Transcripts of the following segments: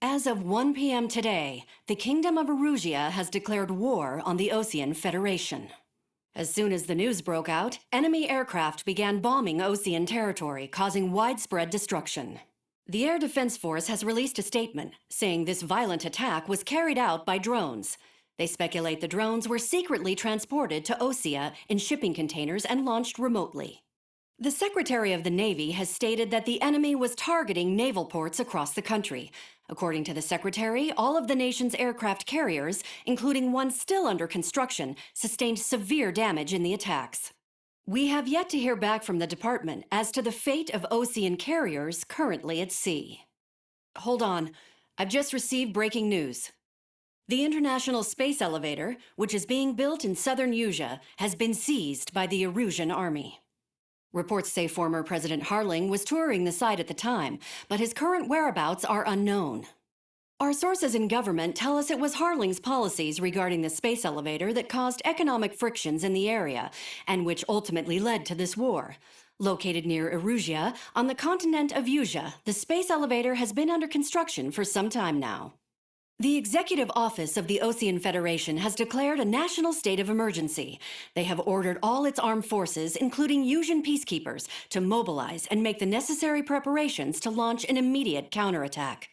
As of 1 p.m. today, the Kingdom of Erusia has declared war on the Osean Federation. As soon as the news broke out, enemy aircraft began bombing Osean territory, causing widespread destruction. The Air Defense Force has released a statement saying this violent attack was carried out by drones. They speculate the drones were secretly transported to Osea in shipping containers and launched remotely. The Secretary of the Navy has stated that the enemy was targeting naval ports across the country. According to the Secretary, all of the nation's aircraft carriers, including one still under construction, sustained severe damage in the attacks. We have yet to hear back from the department as to the fate of Osean carriers currently at sea. Hold on, I've just received breaking news. The International Space Elevator, which is being built in southern Usea, has been seized by the Erusian army. Reports say former President Harling was touring the site at the time, but his current whereabouts are unknown. Our sources in government tell us it was Harling's policies regarding the space elevator that caused economic frictions in the area, and which ultimately led to this war. Located near Erusia, on the continent of Usea, the space elevator has been under construction for some time now. The Executive Office of the Osean Federation has declared a national state of emergency. They have ordered all its armed forces, including Usian peacekeepers, to mobilize and make the necessary preparations to launch an immediate counterattack.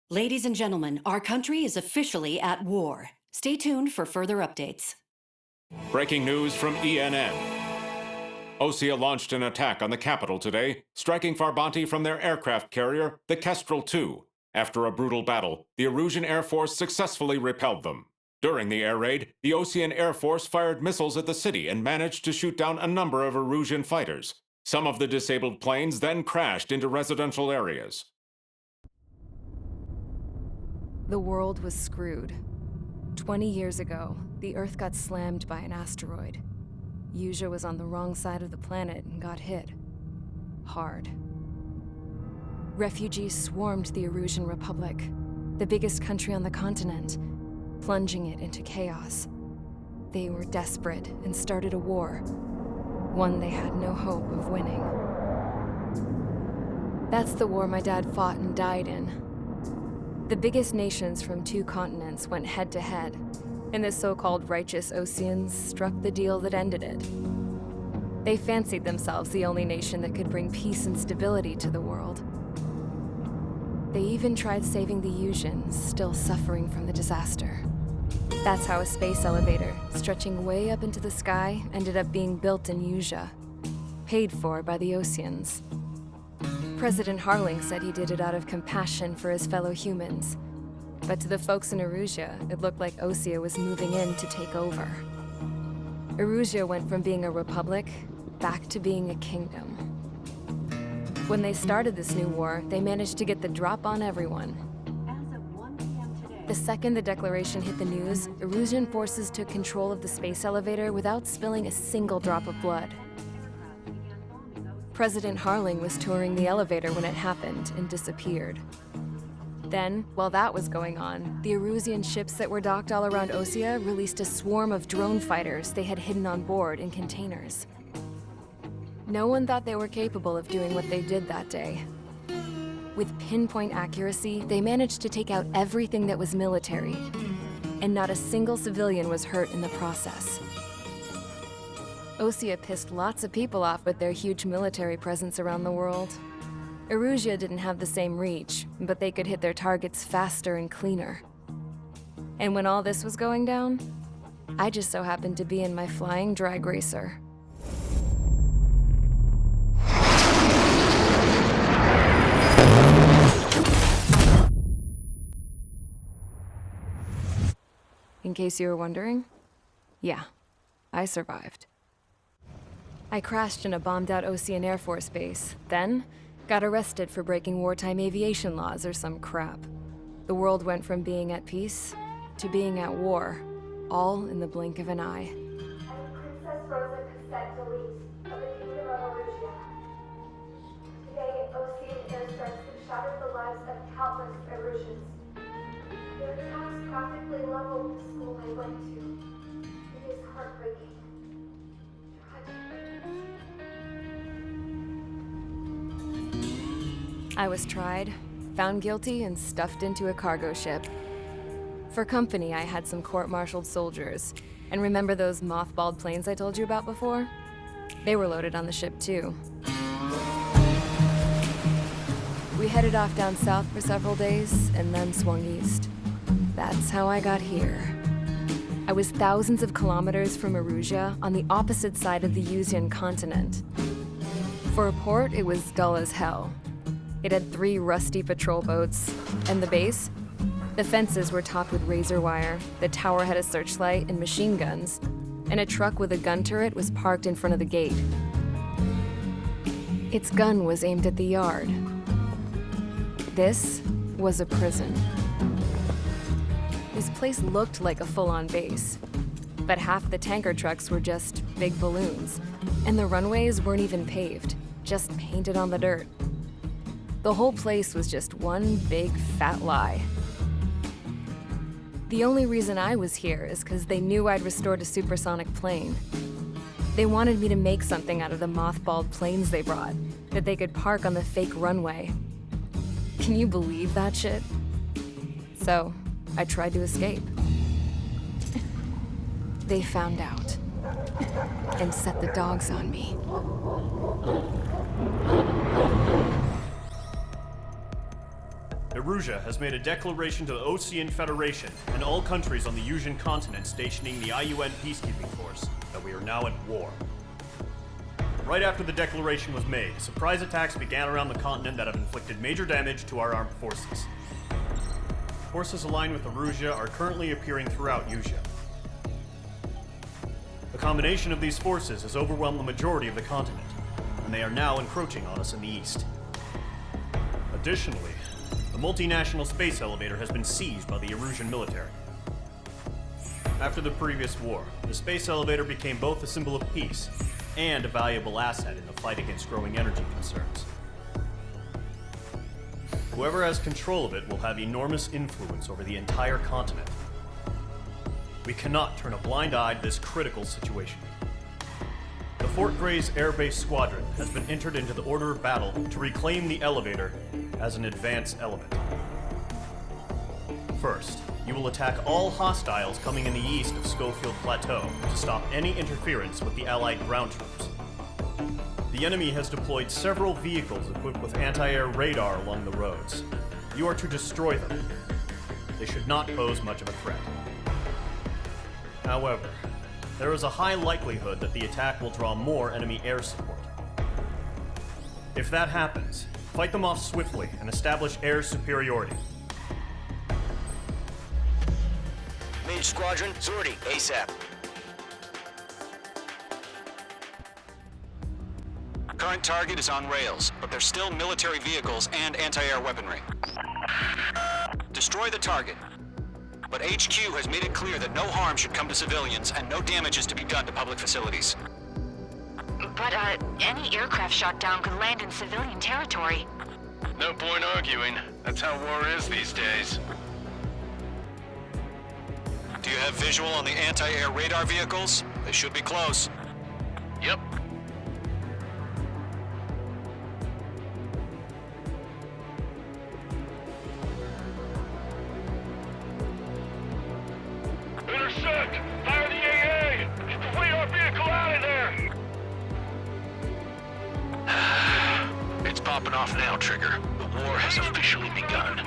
Ladies and gentlemen, our country is officially at war. Stay tuned for further updates. Breaking news from ENN. Osea launched an attack on the capital today, striking Farbanti from their aircraft carrier, the Kestrel II. After a brutal battle, the Erusian Air Force successfully repelled them. During the air raid, the Osean Air Force fired missiles at the city and managed to shoot down a number of Erusian fighters. Some of the disabled planes then crashed into residential areas. The world was screwed. 20 years ago, the Earth got slammed by an asteroid. Usea was on the wrong side of the planet and got hit. Hard. Refugees swarmed the Erusian Republic, the biggest country on the continent, plunging it into chaos. They were desperate and started a war, one they had no hope of winning. That's the war my dad fought and died in. The biggest nations from 2 continents went head-to-head, and the so-called righteous Oseans struck the deal that ended it. They fancied themselves the only nation that could bring peace and stability to the world. They even tried saving the Usians, still suffering from the disaster. That's how a space elevator, stretching way up into the sky, ended up being built in Usea, paid for by the Oseans. President Harling said he did it out of compassion for his fellow humans. But to the folks in Erusia, it looked like Osea was moving in to take over. Erusia went from being a republic back to being a kingdom. When they started this new war, they managed to get the drop on everyone. As of 1 p.m. today, The second the declaration hit the news, Erusian forces took control of the space elevator without spilling a single drop of blood. President Harling was touring the elevator when it happened and disappeared. Then, while that was going on, the Erusian ships that were docked all around Osea released a swarm of drone fighters they had hidden on board in containers. No one thought they were capable of doing what they did that day. With pinpoint accuracy, they managed to take out everything that was military, and not a single civilian was hurt in the process. Osea pissed lots of people off with their huge military presence around the world. Erusia didn't have the same reach, but they could hit their targets faster and cleaner. And when all this was going down, I just so happened to be in my flying drag racer. In case you were wondering, yeah, I survived. I crashed in a bombed-out Osean Air Force base, then got arrested for breaking wartime aviation laws or some crap. The world went from being at peace to being at war, all in the blink of an eye. I'm Princess Rosa Cassette Delete of the Kingdom of Erusia. Today, Osean airstrikes have shattered the lives of countless Erusians. Their attacks practically leveled the school I went to. It is heartbreaking. I was tried, found guilty, and stuffed into a cargo ship. For company, I had some court-martialed soldiers. And remember those mothballed planes I told you about before? They were loaded on the ship too. We headed off down south for several days, and then swung east. That's how I got here. I was thousands of kilometers from Erusia, on the opposite side of the Yuzian continent. For a port, it was dull as hell. It had 3 rusty patrol boats, and the base? The fences were topped with razor wire, the tower had a searchlight and machine guns, and a truck with a gun turret was parked in front of the gate. Its gun was aimed at the yard. This was a prison. This place looked like a full-on base, but half the tanker trucks were just big balloons, and the runways weren't even paved, just painted on the dirt. The whole place was just one big fat lie. The only reason I was here is because they knew I'd restored a supersonic plane. They wanted me to make something out of the mothballed planes they brought, that they could park on the fake runway. Can you believe that shit? So, I tried to escape. They found out, and set the dogs on me. Erusia has made a declaration to the Osean Federation and all countries on the Yuzian continent stationing the IUN peacekeeping force that we are now at war. Right after the declaration was made, surprise attacks began around the continent that have inflicted major damage to our armed forces. Forces aligned with Erusia are currently appearing throughout Yusia. The combination of these forces has overwhelmed the majority of the continent, and they are now encroaching on us in the east. Additionally, the multinational space elevator has been seized by the Erusian military. After the previous war, the space elevator became both a symbol of peace and a valuable asset in the fight against growing energy concerns. Whoever has control of it will have enormous influence over the entire continent. We cannot turn a blind eye to this critical situation. The Fort Grays Air Base Squadron has been entered into the order of battle to reclaim the elevator as an advance element. First, you will attack all hostiles coming in the east of Schofield Plateau to stop any interference with the Allied ground troops. The enemy has deployed several vehicles equipped with anti-air radar along the roads. You are to destroy them. They should not pose much of a threat. However, there is a high likelihood that the attack will draw more enemy air support. If that happens, fight them off swiftly and establish air superiority. Mage Squadron, Zordi, ASAP. Current target is on rails, but there's still military vehicles and anti-air weaponry. Destroy the target. But HQ has made it clear that no harm should come to civilians and no damage is to be done to public facilities. But, any aircraft shot down could land in civilian territory. No point arguing. That's how war is these days. Do you have visual on the anti-air radar vehicles? They should be close. Yep. Intercept! Fire the AA! Get the radar vehicle out of there! It's popping off now, Trigger. The war has officially begun.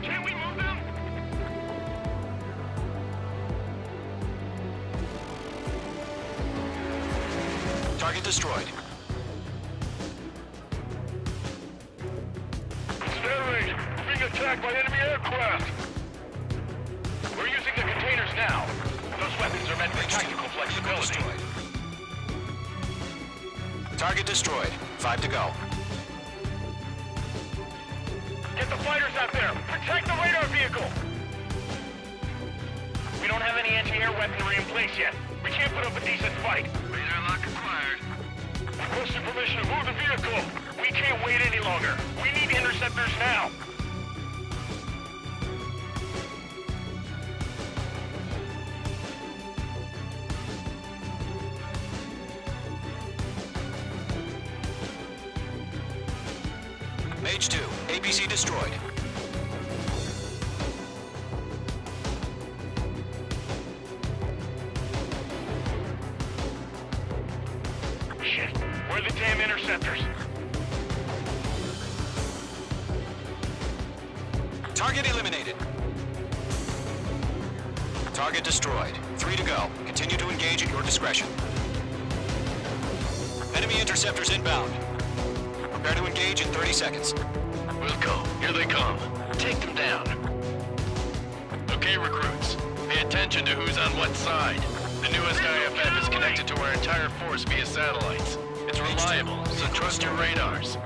Can't we move them? Target destroyed. Sterling, we're being attacked by enemy aircraft! We're using the containers now. Those weapons are meant for tactical flexibility. Target destroyed. 5 to go. Get the fighters out there! Protect the radar vehicle! We don't have any anti-air weaponry in place yet. We can't put up a decent fight. Radar lock acquired. Requesting permission to move the vehicle. We can't wait any longer. We need interceptors now. Mage 2, APC destroyed. damn interceptors. Target eliminated. Target destroyed. 3 to go. Continue to engage at your discretion. Enemy interceptors inbound. Prepare to engage in 30 seconds. Wilco, here they come. Take them down. Okay, recruits. Pay attention to who's on what side. The newest IFF is connected to our entire force via satellites. It's reliable, so trust your radars.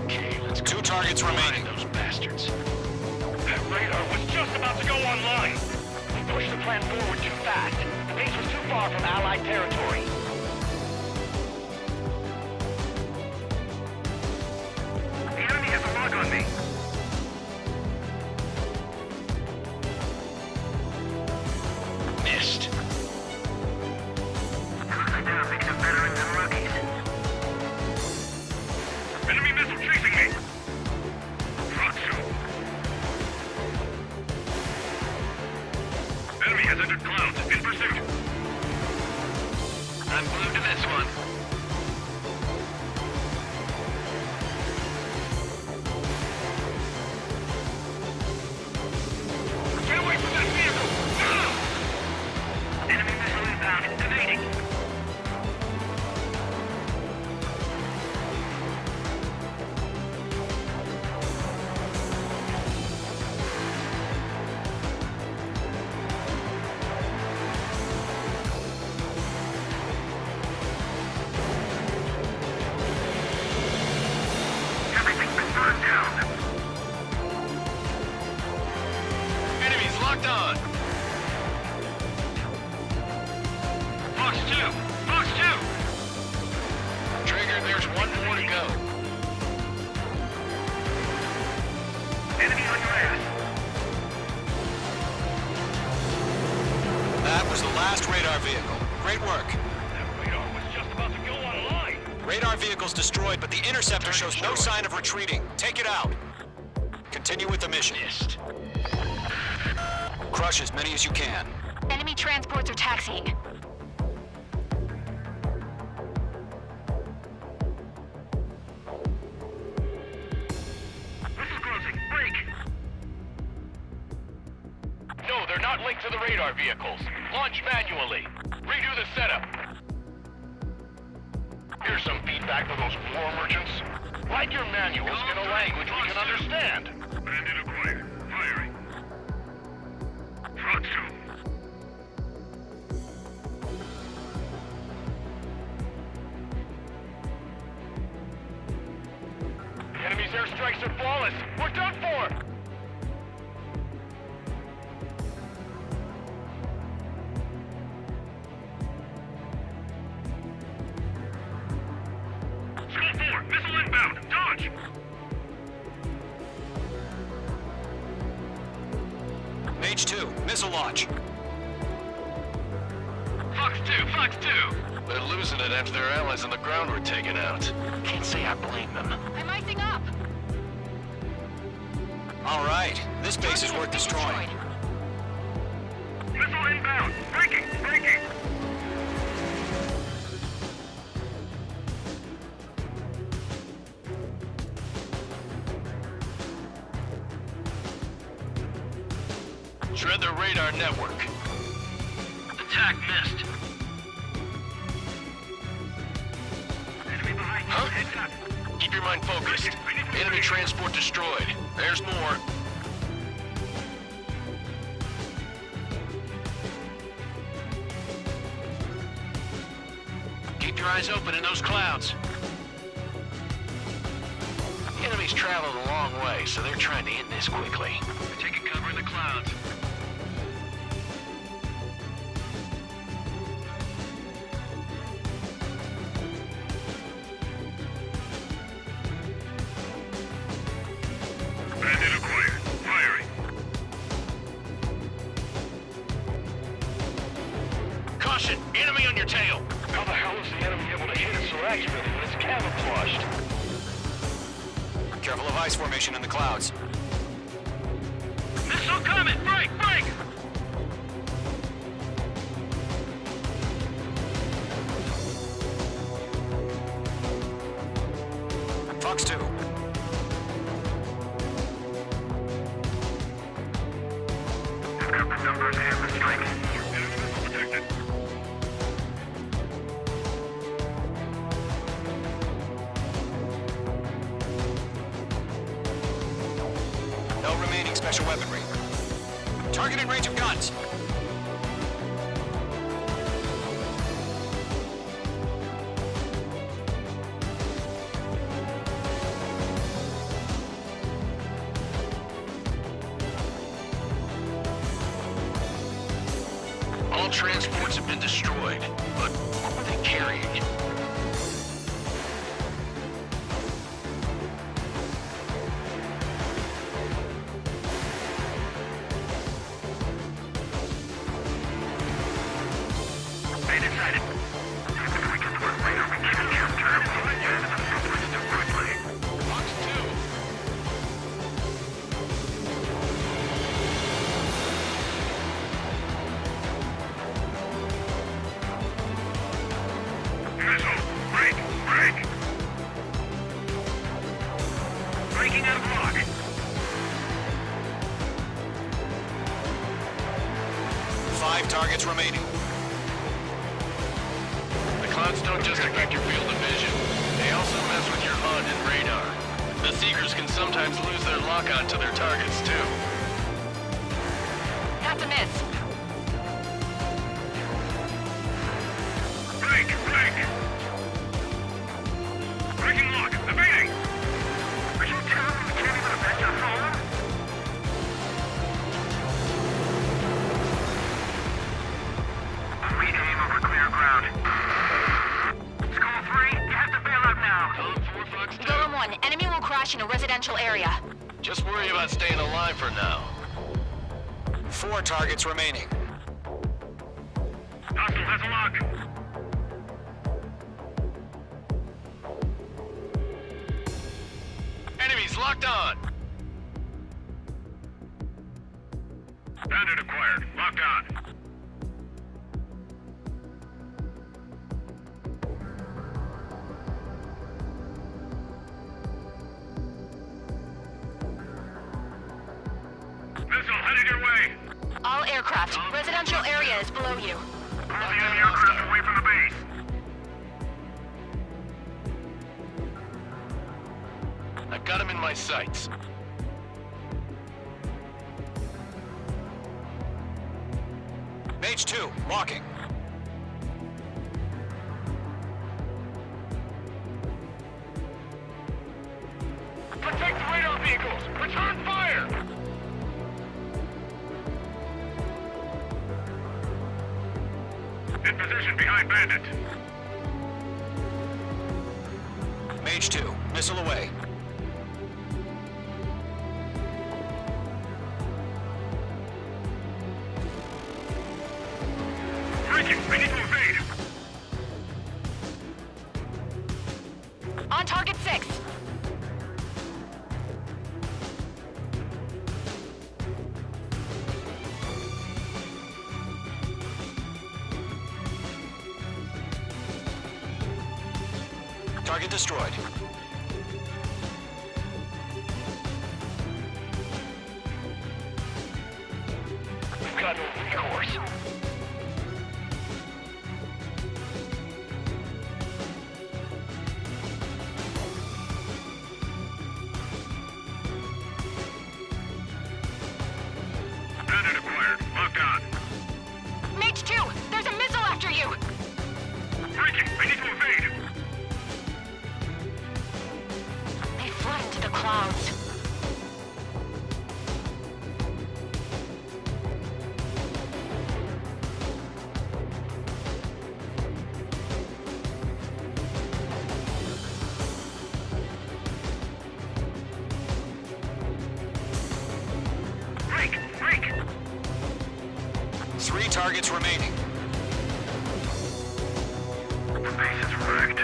Okay, let's go. 2 targets remaining. Find those bastards. That radar was just about to go online. We pushed the plan forward too fast. The base was too far from Allied territory. The enemy has a lock on me. Missed. I now think I'm better than rookies. Enemy missile chasing me. Fratsu. Enemy has entered clouds. In pursuit. I'm glued to this one. Get away from that vehicle! Now! Enemy missile inbound. Evading. Everything's been burned down. Enemies locked on. Fox 2! Fox 2! Trigger, there's one more to go. Enemy on your ass. That was the last radar vehicle. Great work. That radar was just about to go online. Radar vehicle's destroyed, but the interceptor shows no sign of retreating. Take it out. Continue with the mission. Missed. Crush as many as you can. Enemy transports are taxiing. Missile closing. Break. No, they're not linked to the radar vehicles. Launch manually. Redo the setup. Here's some feedback for those war merchants. Write your manuals in a language we can understand. Bandit acquired. Firing. Fratsu. Enemy's airstrikes are flawless. We're done for. Skull 4, missile inbound. Dodge. Mage 2, missile launch. Fox 2, Fox 2. They're losing it after their allies on the ground were taken out. Can't say I blame them. I'm icing up. All right, this base is worth destroying. Missile inbound. Breaking, breaking. Shred their radar network. Attack missed. Enemy behind you. Huh? Heads up. Keep your mind focused. Enemy transport destroyed. There's more. Keep your eyes open in those clouds. Enemies traveled a long way, so they're trying to end this quickly. We're taking cover in the clouds. Bandit acquired. Firing. Caution! Enemy on your tail! How the hell is the enemy able to hit us so accurately when it's camouflaged? Careful of ice formation in the clouds. Missile coming! Break! Break! got the numbers and the strike. Enemy missile detected. No remaining special weaponry. Target in range of guns. All transports have been destroyed, but what were they carrying? They decided. If we get to it later, we can't capture everything again and the subways too quickly. Fox 2. Missile! Break! Break! Breaking out of lock. Five targets remaining. The clouds don't just affect your field of vision. They also mess with your HUD and radar. The Seekers can sometimes lose their lock-on to their targets, too. That's a miss. Break! Break! Breaking lock! Evading! Are you telling me we can't even avenge our phone? We aim over clear ground. Skull 3, you have to bail out now. Code 4, Fox 2. Golem 1, enemy will crash in a residential area. Just worry about staying alive for now. Four targets remaining. Hostile has a lock. Enemies locked on! Bandit acquired. Locked on. Missile headed your way. All aircraft, residential area is below you. Pull the enemy aircraft away from the base. I've got him in my sights. Mage 2, locking. Protect the radar vehicles. Return fire. In position behind Bandit. Mage 2, missile away. Breaking. I need to evade. On target 6. Target destroyed. We've got no recourse. Bandit acquired. Locked on. Mage 2, there's a missile after you. Breaking. I need to evade. They fled into the clouds. Break. Break. Three targets remaining. The base is wrecked.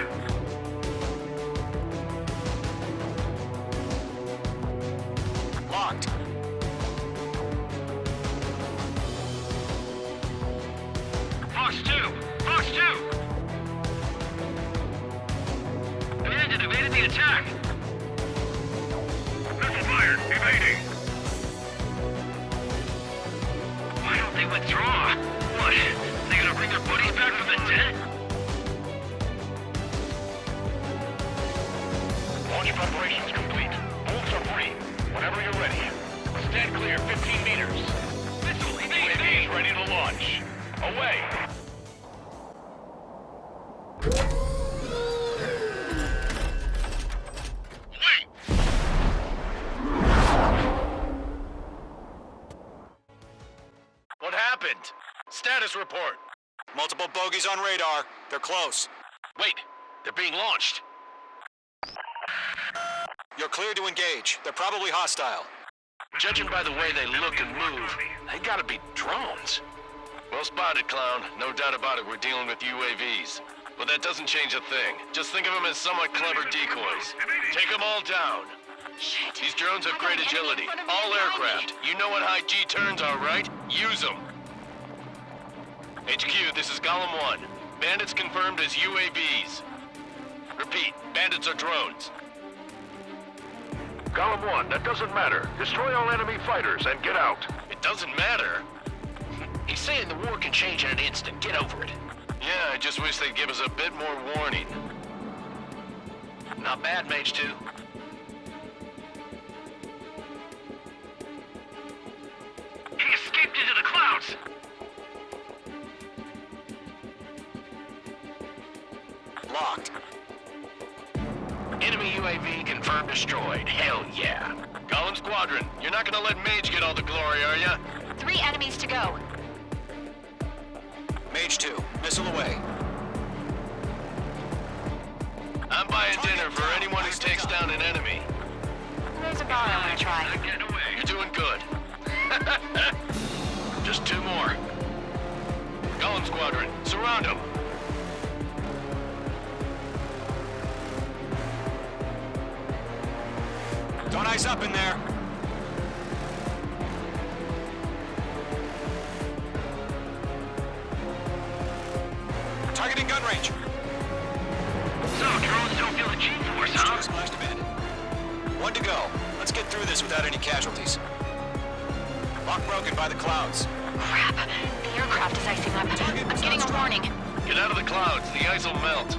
Locked. Fox 2! Fox 2! Bandit evaded the attack! Missile fired! Evading! They withdraw. What? They gonna bring their buddies back from the dead? Launch preparations complete. Bolts are free. Whenever you're ready. Stand clear 15 meters. Missile, UAV is ready to launch. Away. What happened? Status report. Multiple bogeys on radar. They're close. Wait, they're being launched. You're clear to engage. They're probably hostile. Judging by the way they look and move, they gotta be drones. Well spotted, Clown. No doubt about it, we're dealing with UAVs. But that doesn't change a thing. Just think of them as somewhat clever decoys. Take them all down. Shit. These drones have I got great an enemy in agility. front of me All behind me. aircraft. You know what high G turns are, right? Use them. HQ, this is Golem 1. Bandits confirmed as UAVs. Repeat, bandits are drones. Golem 1, that doesn't matter. Destroy all enemy fighters and get out. It doesn't matter. He's saying the war can change in an instant. Get over it. Yeah, I just wish they'd give us a bit more warning. Not bad, Mage 2. He escaped into the clouds! Locked. Enemy UAV confirmed destroyed. Hell yeah. Golem Squadron, you're not gonna let Mage get all the glory, are ya? 3 enemies to go. Mage 2, missile away. I'm buying dinner for anyone who takes down an enemy. There's a bar I want to try. I'm getting away. You're doing good. Just 2 more. Golem Squadron, surround them. Don't ice up in there. Targeting gun range. So, drones don't feel the G-force, huh? Splashed abandoned. 1 to go. Let's get through this without any casualties. Lock broken by the clouds. Crap. The aircraft is icing up. I'm getting a warning. Get out of the clouds. The ice will melt.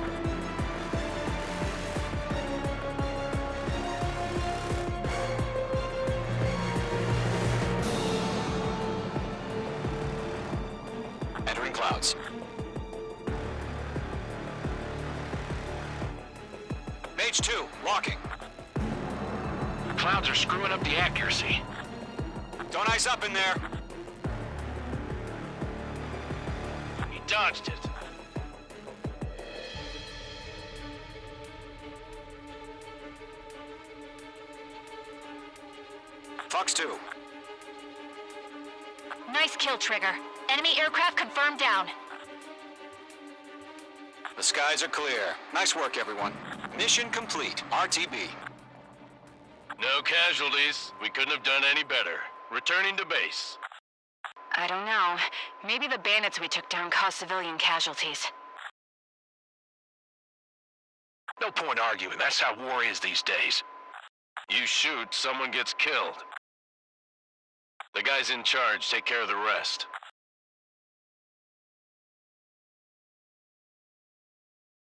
Entering clouds. Mage 2, locking. Clouds are screwing up the accuracy. Don't ice up in there. He dodged it. Fox 2. Nice kill, Trigger. Enemy aircraft confirmed down. The skies are clear. Nice work, everyone. Mission complete. RTB. No casualties. We couldn't have done any better. Returning to base. I don't know. Maybe the bandits we took down caused civilian casualties. No point arguing. That's how war is these days. You shoot, someone gets killed. The guys in charge take care of the rest.